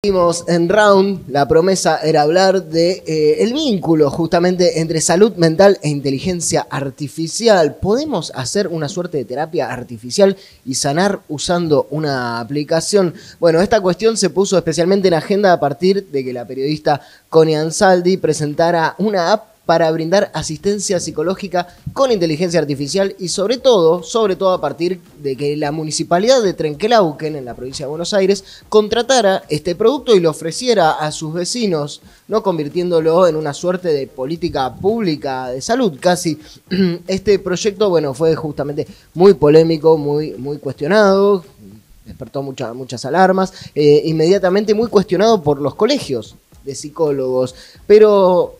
Seguimos en Round. La promesa era hablar de el vínculo justamente entre salud mental e inteligencia artificial. ¿Podemos hacer una suerte de terapia artificial y sanar usando una aplicación? Bueno, esta cuestión se puso especialmente en agenda a partir de que la periodista Connie Ansaldi presentara una app para brindar asistencia psicológica con inteligencia artificial y sobre todo a partir de que la municipalidad de Trenquelauquen, en la provincia de Buenos Aires, contratara este producto y lo ofreciera a sus vecinos, ¿no? Convirtiéndolo en una suerte de política pública de salud casi. Este proyecto, bueno, fue justamente muy polémico, muy cuestionado, despertó muchas alarmas, inmediatamente muy cuestionado por los colegios de psicólogos, pero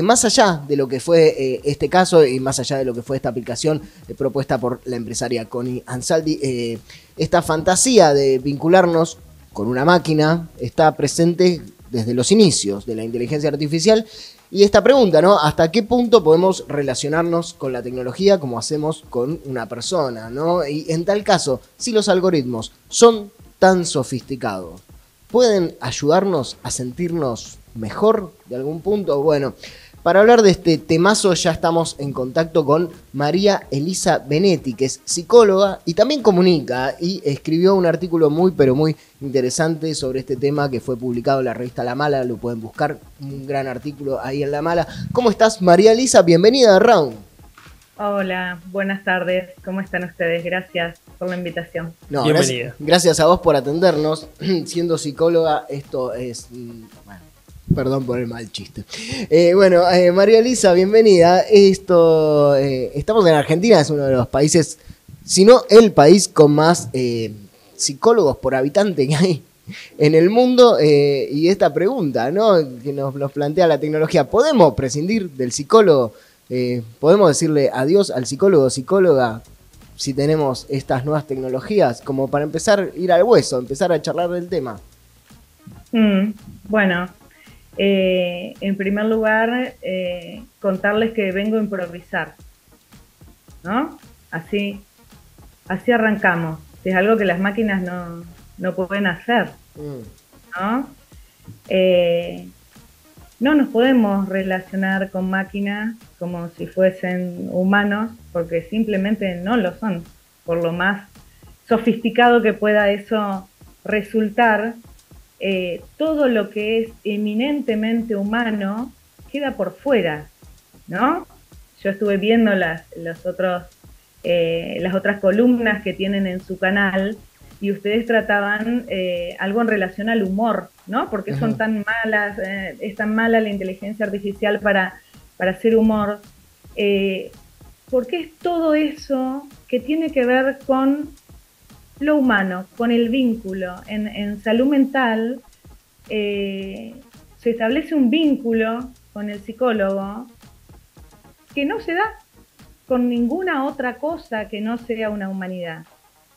más allá de lo que fue este caso y más allá de lo que fue esta aplicación propuesta por la empresaria Connie Ansaldi, esta fantasía de vincularnos con una máquina está presente desde los inicios de la inteligencia artificial. Y esta pregunta, ¿no? ¿Hasta qué punto podemos relacionarnos con la tecnología como hacemos con una persona, ¿no? Y en tal caso, si los algoritmos son tan sofisticados, ¿pueden ayudarnos a sentirnos mejor de algún punto? Bueno, para hablar de este temazo ya estamos en contacto con María Elisa Benetti, que es psicóloga y también comunica y escribió un artículo muy interesante sobre este tema que fue publicado en la revista La Mala. Lo pueden buscar, un gran artículo ahí en La Mala. ¿Cómo estás, María Elisa? Bienvenida a Round. Hola, buenas tardes. ¿Cómo están ustedes? Gracias por la invitación. No, gracias a vos por atendernos. Siendo psicóloga, esto es... Bueno, perdón por el mal chiste. María Elisa, bienvenida. Estamos en Argentina, es uno de los países, si no el país con más psicólogos por habitante que hay en el mundo. Y esta pregunta, ¿no?, que nos plantea la tecnología, ¿podemos prescindir del psicólogo? ¿Podemos decirle adiós al psicólogo o psicóloga si tenemos estas nuevas tecnologías? Como para empezar a ir al hueso, empezar a charlar del tema. Bueno, en primer lugar, contarles que vengo a improvisar, ¿no? Así arrancamos. Es algo que las máquinas no pueden hacer, ¿no? No nos podemos relacionar con máquinas como si fuesen humanos, porque simplemente no lo son. Por lo más sofisticado que pueda eso resultar, todo lo que es eminentemente humano queda por fuera, ¿no? Yo estuve viendo las otras columnas que tienen en su canal y ustedes trataban algo en relación al humor, ¿no? ¿Por qué son tan malas, es tan mala la inteligencia artificial para hacer humor? Porque es todo eso que tiene que ver con lo humano, con el vínculo. En salud mental se establece un vínculo con el psicólogo que no se da con ninguna otra cosa que no sea una humanidad.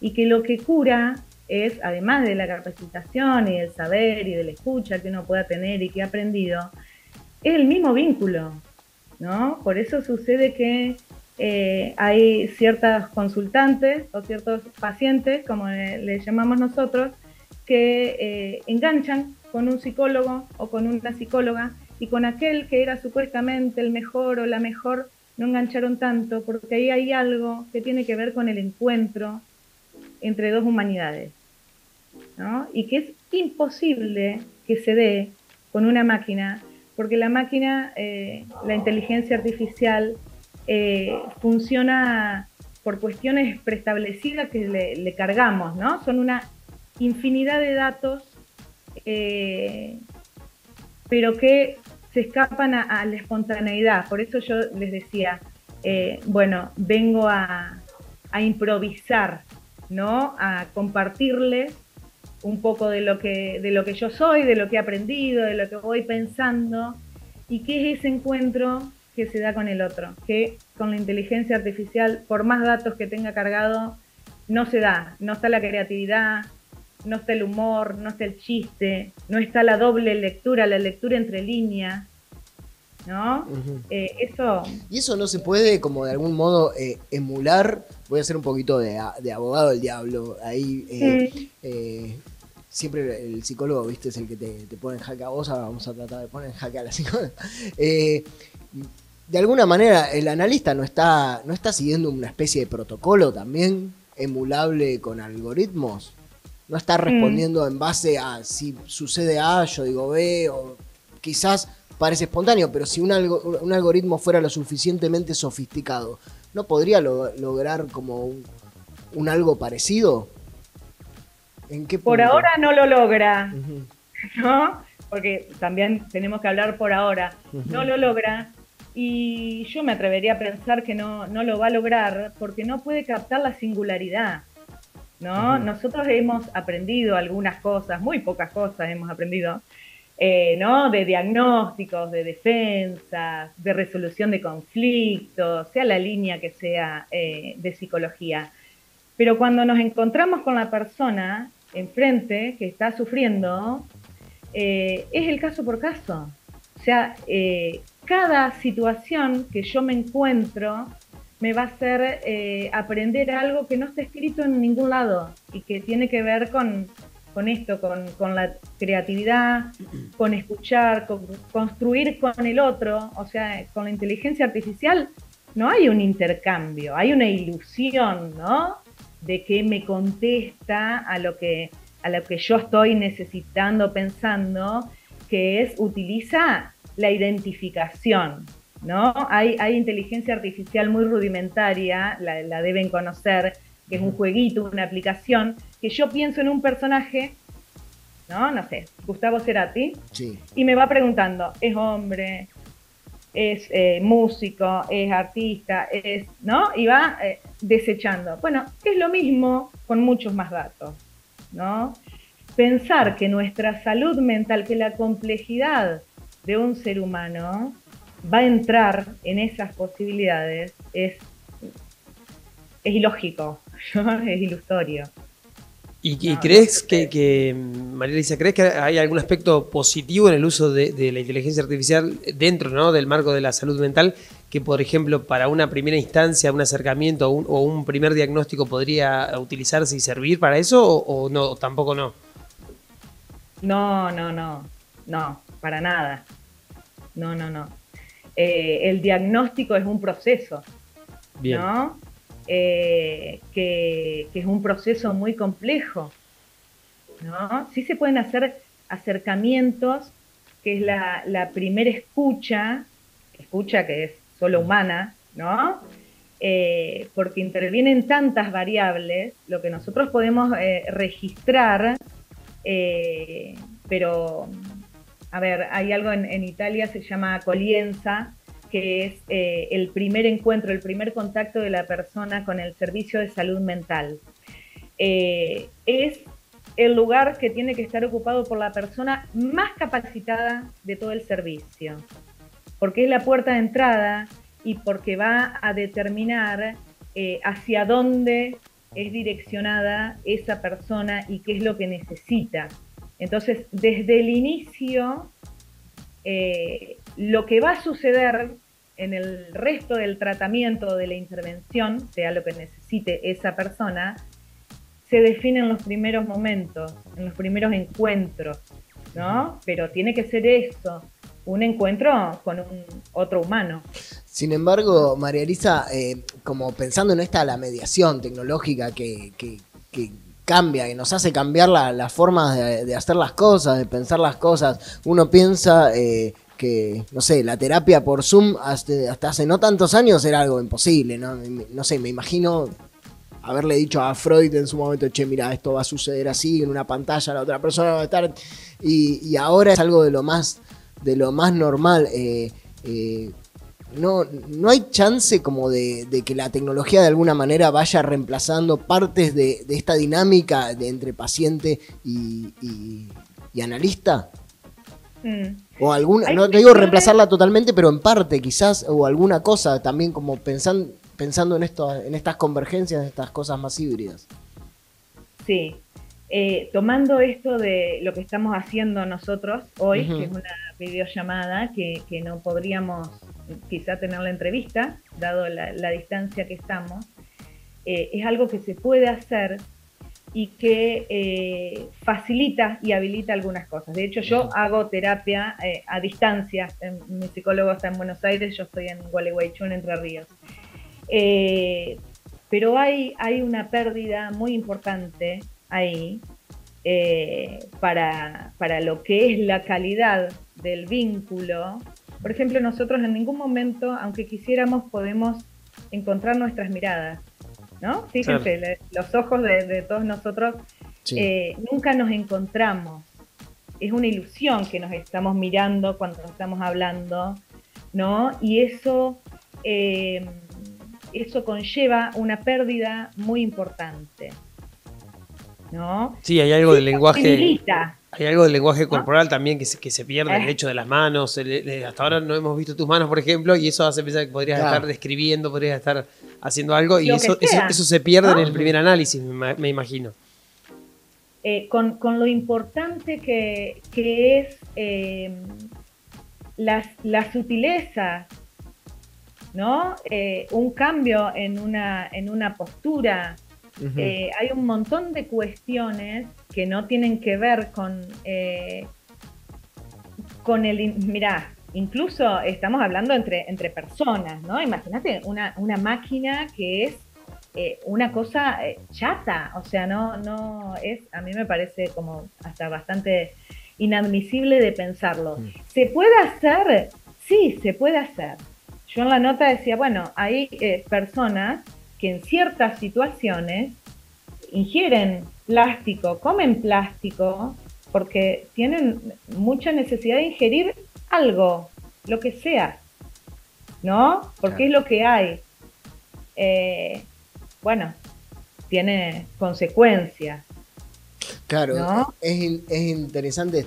Y que lo que cura es, además de la capacitación y del saber y de la escucha que uno pueda tener y que ha aprendido, es el mismo vínculo, ¿no? Por eso sucede que hay ciertas consultantes o ciertos pacientes, como le llamamos nosotros, que enganchan con un psicólogo o con una psicóloga y con aquel que era supuestamente el mejor o la mejor no engancharon tanto, porque ahí hay algo que tiene que ver con el encuentro entre dos humanidades, ¿no? Y que es imposible que se dé con una máquina, porque la máquina, la inteligencia artificial, funciona por cuestiones preestablecidas que le cargamos, ¿no? Son una infinidad de datos, pero que se escapan a la espontaneidad. Por eso yo les decía, vengo a improvisar, ¿no? A compartirles un poco de lo que yo soy, de lo que he aprendido, de lo que voy pensando, y qué es ese encuentro que se da con el otro, que con la inteligencia artificial, por más datos que tenga cargado, no se da. No está la creatividad, no está el humor, no está el chiste, no está la doble lectura, la lectura entre líneas, ¿no? Eso... ¿Y eso no se puede, como de algún modo, emular? Voy a hacer un poquito de abogado del diablo ahí. siempre el psicólogo, viste, es el que te pone en jaque a vos, ahora vamos a tratar de poner en jaque a la psicóloga. De alguna manera, el analista no está siguiendo una especie de protocolo también, emulable con algoritmos. No está respondiendo en base a si sucede A, yo digo B, o quizás parece espontáneo, pero si un algoritmo fuera lo suficientemente sofisticado, ¿no podría lograr como un algo parecido? ¿En qué punto? Por ahora no lo logra, ¿no? Porque también tenemos que hablar por ahora. No lo logra, y yo me atrevería a pensar que no lo va a lograr porque no puede captar la singularidad, ¿no? Nosotros hemos aprendido algunas cosas, muy pocas cosas hemos aprendido, ¿no? De diagnósticos, de defensas, de resolución de conflictos, sea la línea que sea de psicología. Pero cuando nos encontramos con la persona enfrente que está sufriendo, es el caso por caso. O sea, cada situación que yo me encuentro me va a hacer aprender algo que no está escrito en ningún lado y que tiene que ver con esto, con la creatividad, con escuchar, con construir con el otro. O sea, con la inteligencia artificial no hay un intercambio, hay una ilusión, ¿no? De que me contesta a lo que yo estoy necesitando, pensando, que es utiliza la identificación, ¿no? Hay inteligencia artificial muy rudimentaria, la deben conocer, que es un jueguito, una aplicación, que yo pienso en un personaje, no sé, Gustavo Cerati, sí, y me va preguntando, ¿es hombre? ¿Es músico? ¿Es artista? ¿No? Y va desechando. Bueno, es lo mismo con muchos más datos, ¿no? Pensar que nuestra salud mental, que la complejidad de un ser humano va a entrar en esas posibilidades es ilógico, ¿no? Es ilusorio. ¿Y crees que María Elisa, crees que hay algún aspecto positivo en el uso de la inteligencia artificial dentro, ¿no?, del marco de la salud mental, que por ejemplo para una primera instancia, un acercamiento o un primer diagnóstico podría utilizarse y servir para eso o no, tampoco no? No, para nada. No. El diagnóstico es un proceso, Bien. ¿no? Que es un proceso muy complejo, ¿no? Sí se pueden hacer acercamientos, que es la primera escucha que es solo humana, ¿no? Porque intervienen tantas variables, lo que nosotros podemos registrar, pero, a ver, hay algo en Italia, se llama accoglienza, que es el primer encuentro, el primer contacto de la persona con el servicio de salud mental. Es el lugar que tiene que estar ocupado por la persona más capacitada de todo el servicio, porque es la puerta de entrada y porque va a determinar hacia dónde es direccionada esa persona y qué es lo que necesita. Entonces, desde el inicio, lo que va a suceder en el resto del tratamiento, de la intervención, sea lo que necesite esa persona, se define en los primeros momentos, en los primeros encuentros, ¿no? Pero tiene que ser eso, un encuentro con un otro humano. Sin embargo, María Elisa, como pensando en la mediación tecnológica que cambia, que nos hace cambiar la forma de hacer las cosas, de pensar las cosas, uno piensa que, no sé, la terapia por Zoom hasta hace no tantos años era algo imposible, ¿no? No sé, me imagino haberle dicho a Freud en su momento, che, mira, esto va a suceder así, en una pantalla la otra persona va a estar, y ahora es algo de lo más normal. No hay chance como de que la tecnología de alguna manera vaya reemplazando partes de esta dinámica entre paciente y analista. O alguna, no digo reemplazarla totalmente, pero en parte quizás, o alguna cosa también como pensando en estas convergencias, en estas cosas más híbridas. Sí. Tomando esto de lo que estamos haciendo nosotros hoy, que es una videollamada que no podríamos quizá tener la entrevista, dado la distancia que estamos, es algo que se puede hacer, y que facilita y habilita algunas cosas. De hecho, yo hago terapia a distancia. Mi psicólogo está en Buenos Aires, yo estoy en Gualeguaychú, en Entre Ríos. Pero hay una pérdida muy importante ahí para lo que es la calidad del vínculo. Por ejemplo, nosotros en ningún momento, aunque quisiéramos, podemos encontrar nuestras miradas, ¿no? Fíjense, claro. Los ojos de todos nosotros sí. Nunca nos encontramos. Es una ilusión que nos estamos mirando cuando nos estamos hablando, ¿no? Y eso conlleva una pérdida muy importante, ¿no? Sí, hay algo del lenguaje. Hay algo del lenguaje corporal también que se pierde, el hecho de las manos. Hasta ahora no hemos visto tus manos, por ejemplo, y eso hace pensar que podrías estar describiendo, podrías estar haciendo algo, y eso se pierde, ¿no? En el primer análisis, me imagino. Con lo importante que es la sutileza, ¿no? Un cambio en una postura. Hay un montón de cuestiones que no tienen que ver con mirá, incluso estamos hablando entre personas, ¿no? Imagínate una máquina que es una cosa chata, o sea, no es, a mí me parece como hasta bastante inadmisible de pensarlo. ¿Se puede hacer? Sí, se puede hacer. Yo en la nota decía, bueno, hay personas que en ciertas situaciones ingieren plástico, comen plástico, porque tienen mucha necesidad de ingerir algo, lo que sea, ¿no? Porque es lo que hay. Bueno, tiene consecuencias. Claro, ¿no? es interesante.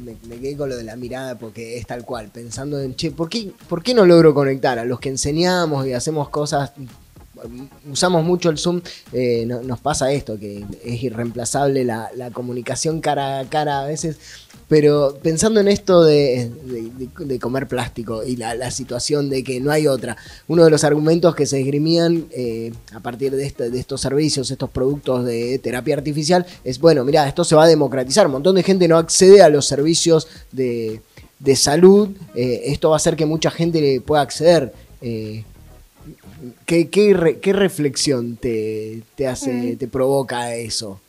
Me quedé con lo de la mirada porque es tal cual, pensando en, ¿por qué no logro conectar? A los que enseñamos y hacemos cosas, usamos mucho el Zoom, nos pasa esto, que es irreemplazable la comunicación cara a cara a veces, pero pensando en esto de comer plástico y la situación de que no hay otra, uno de los argumentos que se esgrimían a partir de estos servicios, estos productos de terapia artificial, es, bueno, mirá, esto se va a democratizar, un montón de gente no accede a los servicios de salud, esto va a hacer que mucha gente pueda acceder. ¿Qué reflexión te hace, te provoca eso?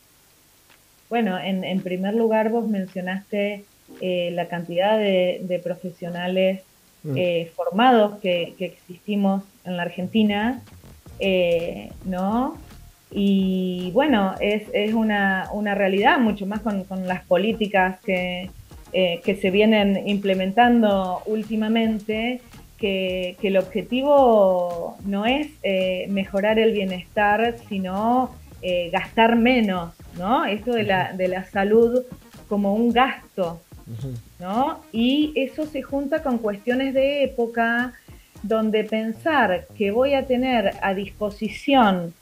Bueno, en primer lugar vos mencionaste la cantidad de profesionales formados que existimos en la Argentina, ¿no? Y bueno, es una realidad, mucho más con las políticas que se vienen implementando últimamente, que el objetivo no es mejorar el bienestar, sino gastar menos, ¿no? Esto de la salud como un gasto, ¿no? Y eso se junta con cuestiones de época, donde pensar que voy a tener a disposición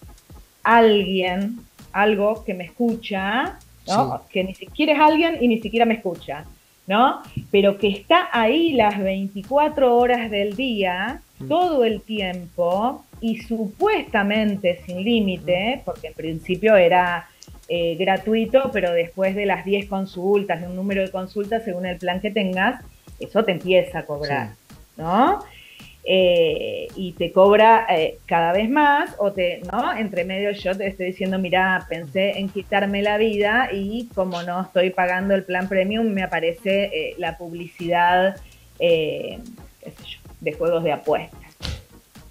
alguien, algo que me escucha, ¿no? Sí. Que ni siquiera es alguien y ni siquiera me escucha, ¿no? Pero que está ahí las 24 horas del día, todo el tiempo, y supuestamente sin límite, porque en principio era gratuito, pero después de las 10 consultas, de un número de consultas según el plan que tengas, eso te empieza a cobrar, sí. ¿No? Y te cobra cada vez más, ¿no? Entre medio yo te estoy diciendo, mira, pensé en quitarme la vida y como no estoy pagando el plan premium, me aparece la publicidad, qué sé yo, de juegos de apuestas,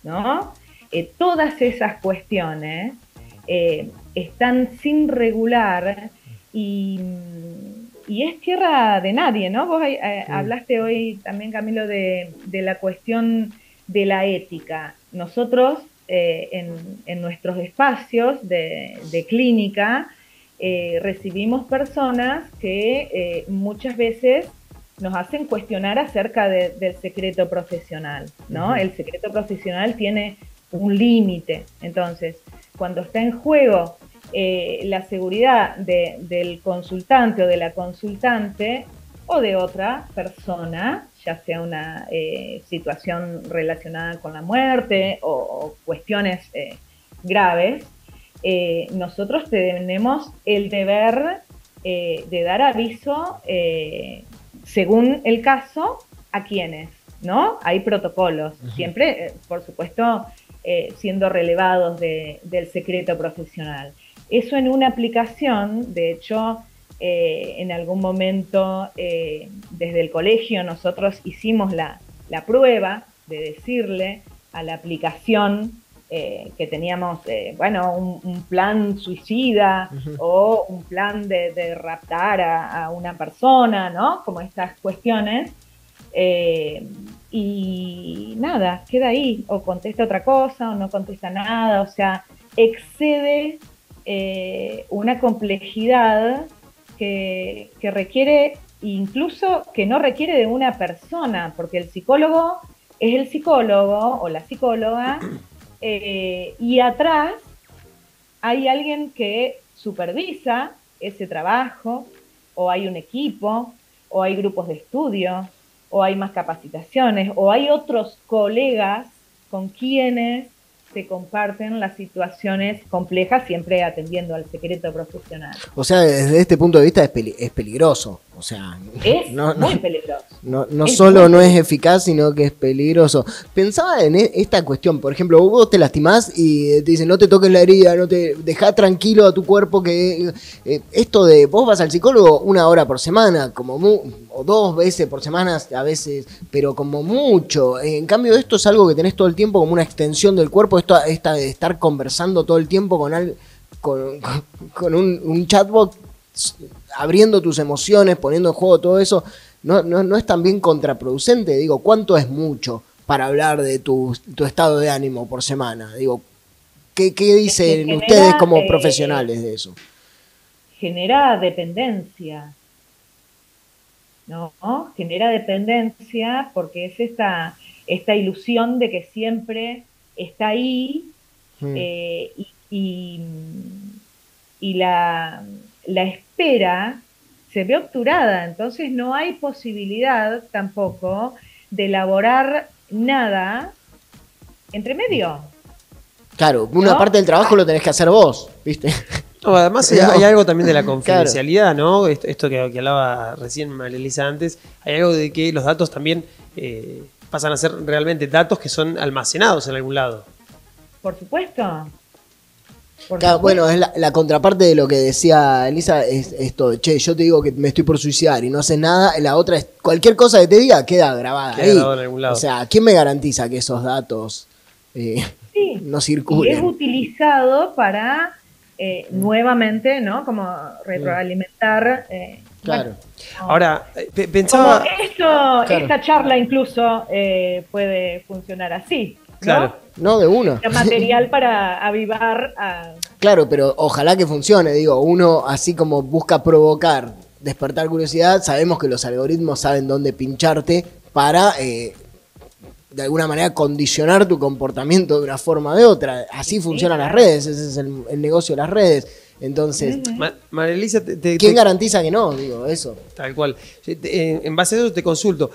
¿no? Todas esas cuestiones están sin regular y es tierra de nadie, ¿no? Vos hablaste hoy también, Camilo, de la cuestión de la ética. Nosotros en nuestros espacios de clínica recibimos personas que muchas veces nos hacen cuestionar acerca del secreto profesional, ¿no? El secreto profesional tiene un límite. Entonces, cuando está en juego la seguridad del consultante o de la consultante o de otra persona, ya sea una situación relacionada con la muerte o cuestiones graves, nosotros tenemos el deber de dar aviso según el caso a quienes, ¿no? Hay protocolos, siempre, por supuesto, siendo relevados del secreto profesional. Eso en una aplicación, de hecho, en algún momento desde el colegio nosotros hicimos la prueba de decirle a la aplicación que teníamos, un plan suicida o un plan de raptar a una persona, ¿no? Como estas cuestiones. Y nada, queda ahí, o contesta otra cosa o no contesta nada, o sea, excede una complejidad que requiere, incluso que no requiere de una persona, porque el psicólogo es el psicólogo o la psicóloga, y atrás hay alguien que supervisa ese trabajo, o hay un equipo, o hay grupos de estudio, o hay más capacitaciones, o hay otros colegas con quienes se comparten las situaciones complejas, siempre atendiendo al secreto profesional. O sea, desde este punto de vista es peligroso. O sea, es muy peligroso. No solo no es eficaz, sino que es peligroso. Pensaba en esta cuestión, por ejemplo, vos te lastimás y te dicen no te toques la herida, no te dejá tranquilo a tu cuerpo, que esto de vos vas al psicólogo 1 hora por semana, o 2 veces por semana a veces, pero como mucho. En cambio esto es algo que tenés todo el tiempo como una extensión del cuerpo, esta de estar conversando todo el tiempo con un chatbot, abriendo tus emociones, poniendo en juego todo eso, no es también contraproducente. Digo, ¿cuánto es mucho para hablar de tu estado de ánimo por semana? Digo, ¿qué dicen ustedes como profesionales de eso? Genera dependencia, ¿no? Genera dependencia porque es esta ilusión de que siempre está ahí, y la espera se ve obturada, entonces no hay posibilidad tampoco de elaborar nada entre medio. Claro, una parte del trabajo lo tenés que hacer vos, ¿viste? No, además hay algo también de la confidencialidad, ¿no? Esto que hablaba recién María Elisa antes, hay algo de que los datos también pasan a ser realmente datos que son almacenados en algún lado. Por supuesto. Claro, bueno, es la contraparte de lo que decía Elisa, es esto, che, yo te digo que me estoy por suicidar y no haces nada, la otra es cualquier cosa que te diga queda grabada ahí. En algún lado. O sea, ¿quién me garantiza que esos datos no circulen? Y es utilizado para nuevamente, ¿no? Como retroalimentar. Claro. Ahora, pensaba... Como esta charla incluso puede funcionar así, ¿no? Claro. No, de una. Material para avivar a... Claro, pero ojalá que funcione. Digo, uno así como busca provocar, despertar curiosidad, sabemos que los algoritmos saben dónde pincharte para, de alguna manera, condicionar tu comportamiento de una forma o de otra. Así funcionan las redes, ese es el negocio de las redes. Entonces, María Elisa, ¿quién garantiza que no? Digo, eso. Tal cual. En base a eso te consulto.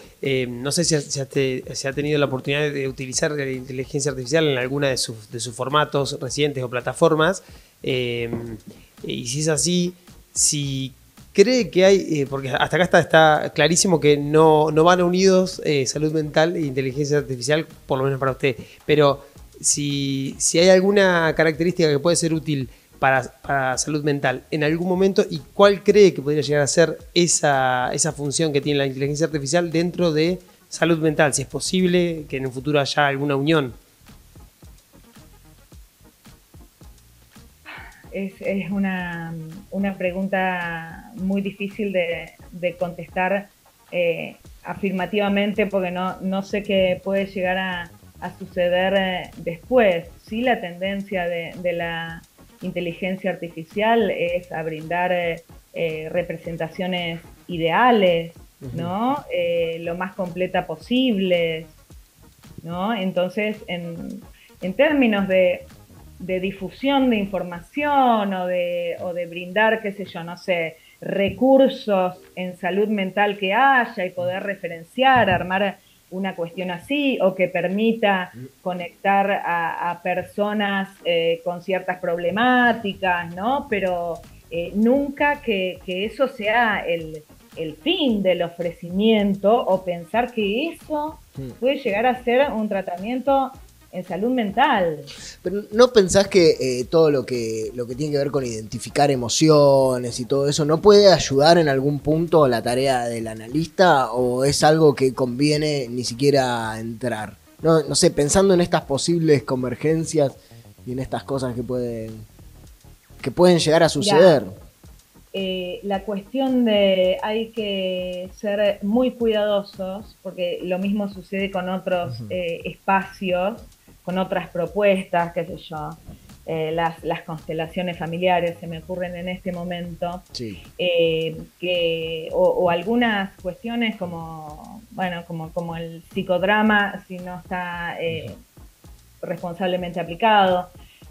No sé si ha tenido la oportunidad de utilizar la inteligencia artificial en alguna de sus formatos recientes o plataformas. Y si es así, si cree que hay, porque hasta acá está clarísimo que no van unidos salud mental e inteligencia artificial, por lo menos para usted. Pero si hay alguna característica que puede ser útil para salud mental en algún momento, y cuál cree que podría llegar a ser esa función que tiene la inteligencia artificial dentro de salud mental, si es posible que en un futuro haya alguna unión. Es una pregunta muy difícil de contestar afirmativamente, porque no sé qué puede llegar a suceder después. Sí, la tendencia de la inteligencia artificial es a brindar representaciones ideales, ¿no? Lo más completa posible, ¿no? Entonces, en términos de difusión de información o de brindar, qué sé yo, no sé, recursos en salud mental que haya y poder referenciar, armar una cuestión así, o que permita conectar a personas con ciertas problemáticas, ¿no? Pero nunca que eso sea el fin del ofrecimiento, o pensar que eso puede llegar a ser un tratamiento en salud mental. Pero ¿no pensás que todo lo que tiene que ver con identificar emociones y todo eso no puede ayudar en algún punto a la tarea del analista, o es algo que conviene ni siquiera entrar? No sé, pensando en estas posibles convergencias y en estas cosas que pueden llegar a suceder. La cuestión de hay que ser muy cuidadosos, porque lo mismo sucede con otros espacios, con otras propuestas, qué sé yo, las constelaciones familiares se me ocurren en este momento, Sí. O algunas cuestiones como, bueno, como el psicodrama, si no está responsablemente aplicado,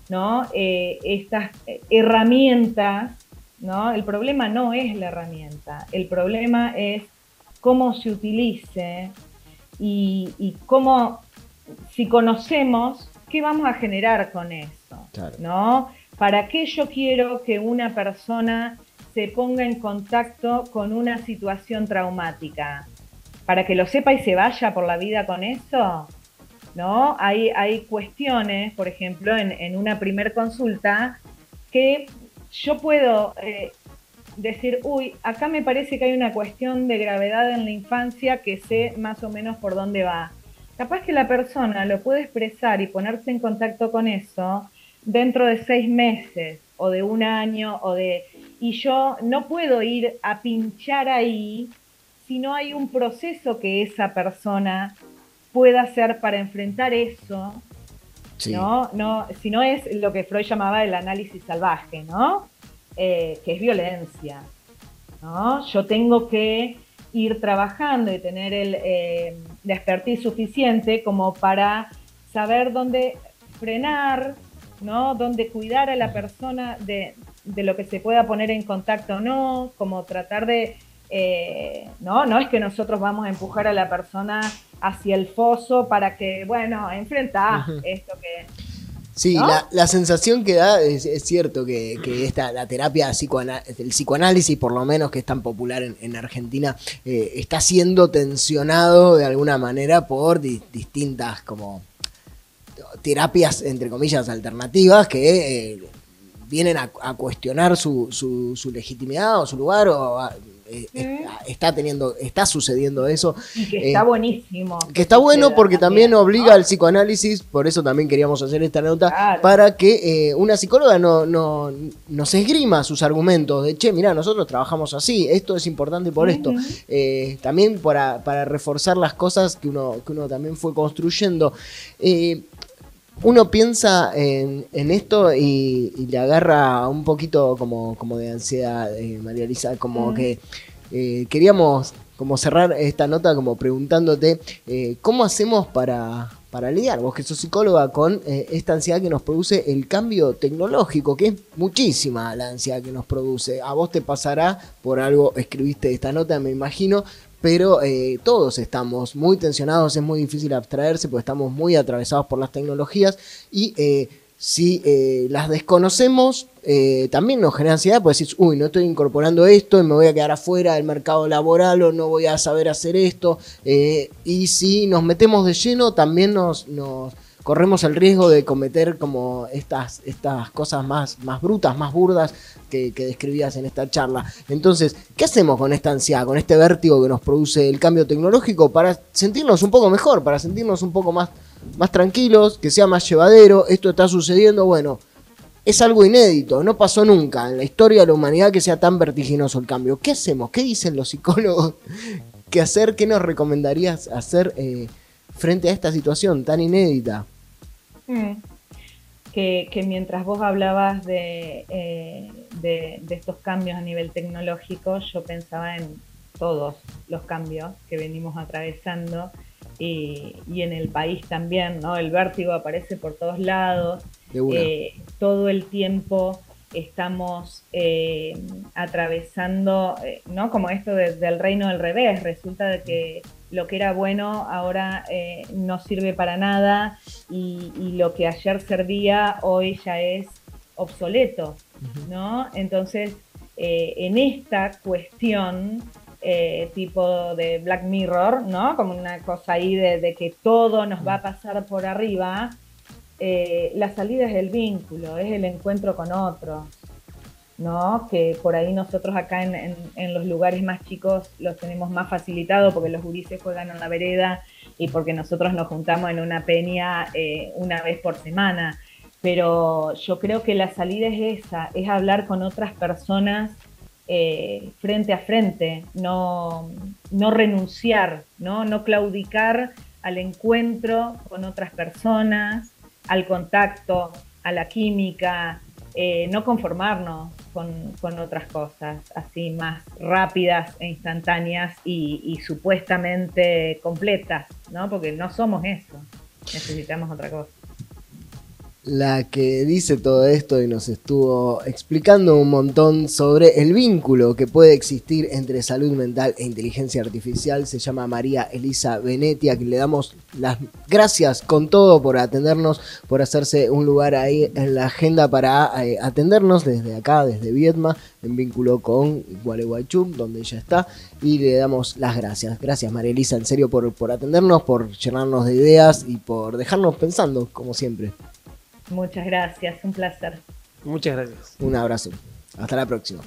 ¿no? Estas herramientas, ¿no? El problema no es la herramienta, el problema es cómo se utilice y cómo, si conocemos, qué vamos a generar con eso, Claro. ¿no? ¿Para qué yo quiero que una persona se ponga en contacto con una situación traumática? ¿Para que lo sepa y se vaya por la vida con eso? ¿No? Hay cuestiones, por ejemplo, en una primer consulta, que yo puedo decir, uy, acá me parece que hay una cuestión de gravedad en la infancia que sé más o menos por dónde va. Capaz que la persona lo puede expresar y ponerse en contacto con eso dentro de 6 meses o de 1 año y yo no puedo ir a pinchar ahí si no hay un proceso que esa persona pueda hacer para enfrentar eso. Sí. No, si no es lo que Freud llamaba el análisis salvaje, ¿no? Que es violencia, ¿no? Yo tengo que ir trabajando y tener la expertise suficiente como para saber dónde frenar, ¿no? Dónde cuidar a la persona de lo que se pueda poner en contacto o no, como tratar de... no es que nosotros vamos a empujar a la persona hacia el foso para que, bueno, enfrentá esto que... Sí, ¿no? la sensación que da es cierto que la terapia el psicoanálisis, por lo menos, que es tan popular en Argentina, está siendo tensionado de alguna manera por distintas como terapias, entre comillas, alternativas que vienen a cuestionar su legitimidad o su lugar, o está sucediendo eso. Y que está buenísimo. Que está bueno porque también obliga al psicoanálisis, por eso también queríamos hacer esta nota, claro, para que una psicóloga no se esgrima sus argumentos de, che, mirá, nosotros trabajamos así, esto es importante por esto. También para reforzar las cosas que uno también fue construyendo. Uno piensa en esto y le agarra un poquito como de ansiedad, María Elisa, como que queríamos como cerrar esta nota como preguntándote ¿cómo hacemos para lidiar, vos que sos psicóloga, con esta ansiedad que nos produce el cambio tecnológico, que es muchísima la ansiedad que nos produce? A vos te pasará, por algo escribiste esta nota, me imagino, pero todos estamos muy tensionados, es muy difícil abstraerse porque estamos muy atravesados por las tecnologías y si las desconocemos también nos genera ansiedad, porque decís, uy, no estoy incorporando esto y me voy a quedar afuera del mercado laboral o no voy a saber hacer esto, y si nos metemos de lleno también nos corremos el riesgo de cometer como estas cosas más brutas, más burdas que describías en esta charla. Entonces, ¿qué hacemos con esta ansiedad, con este vértigo que nos produce el cambio tecnológico para sentirnos un poco mejor, para sentirnos un poco más tranquilos, que sea más llevadero? Esto está sucediendo, bueno, es algo inédito, no pasó nunca en la historia de la humanidad que sea tan vertiginoso el cambio. ¿Qué hacemos? ¿Qué dicen los psicólogos? ¿Qué hacer? ¿Qué nos recomendarías hacer frente a esta situación tan inédita? Que mientras vos hablabas de estos cambios a nivel tecnológico, yo pensaba en todos los cambios que venimos atravesando y en el país también, ¿no? El vértigo aparece por todos lados, todo el tiempo estamos atravesando, ¿no? Como esto del reino del revés. Resulta de que lo que era bueno ahora no sirve para nada y lo que ayer servía hoy ya es obsoleto, ¿no? Entonces, en esta cuestión tipo de Black Mirror, ¿no? Como una cosa ahí de que todo nos va a pasar por arriba, la salida es el vínculo, es el encuentro con otros, ¿no? Que por ahí nosotros acá en los lugares más chicos los tenemos más facilitado porque los gurises juegan en la vereda y porque nosotros nos juntamos en una peña una vez por semana. Pero yo creo que la salida es esa, es hablar con otras personas frente a frente, no renunciar, no claudicar al encuentro con otras personas, al contacto, a la química, no conformarnos con otras cosas así más rápidas e instantáneas y supuestamente completas, ¿no? Porque no somos eso, necesitamos otra cosa. La que dice todo esto y nos estuvo explicando un montón sobre el vínculo que puede existir entre salud mental e inteligencia artificial se llama María Elisa Benetti, a quien le damos las gracias con todo por atendernos, por hacerse un lugar ahí en la agenda para atendernos desde acá, desde Viedma, en vínculo con Gualeguaychú, donde ella está, y le damos las gracias. Gracias, María Elisa, en serio, por atendernos, por llenarnos de ideas y por dejarnos pensando, como siempre. Muchas gracias, un placer. Muchas gracias. Un abrazo. Hasta la próxima.